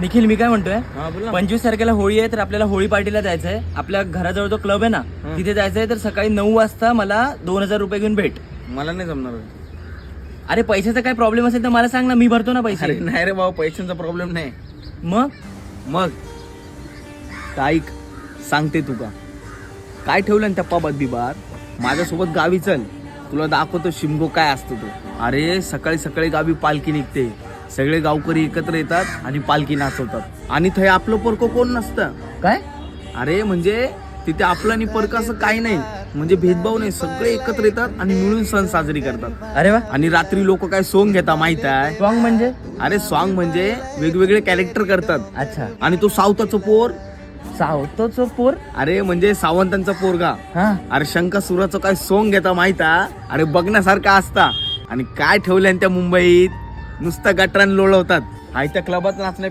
निखिल मी काय म्हणतोय, हा बोल ना. 25 तारखेला होळी आहे तर आपल्याला होळी पार्टीला जायचंय. आपल्या घराजवळ जो क्लब आहे ना तिथे जायचंय. तर सकाळी 9 वाजता मला 2000 रुपये घेऊन भेट. मला नाही जमणार. अरे पैशाचा काय प्रॉब्लेम असेल तर मला सांग ना, मी भरतो ना अरे पैसे. नाही रे बाबा, पैशांचा प्रॉब्लेम नाही. मग ऐक, सांगते तुका काय ठेवलं ना त्या पबात बिबार. माझ्यासोबत गावी चल, तुला दाखवतो शिमगो काय असतो तो. अरे सकाळी सकाळी गावी पालखी निघते, सगळे गावकरी एकत्र येतात आणि पालखी नाचवतात. आणि थंय आपलं परको कोण नसतं. काय अरे म्हणजे तिथे आपलं आणि परक असं काही नाही, म्हणजे भेदभाव नाही. सगळे एकत्र येतात आणि मिळून सण साजरी करतात. अरे वा, आणि रात्री लोक काय सोंग घेतात माहित आहे. सॉंग म्हणजे? अरे सॉंग म्हणजे वेगवेगळे कॅरेक्टर करतात. अच्छा, आणि तो सावताचं पोर, सावतोच पोर. अरे म्हणजे सावंतांचा पोरगा. हा अरे शंकासुराचं काय सोंग घेता माहित आहे. अरे बघण्यासारखा असता. आणि काय ठेवलंय त्या मुंबईत, नुसतं गटरान लोळवतात. आयत्या क्लबात नाचण्या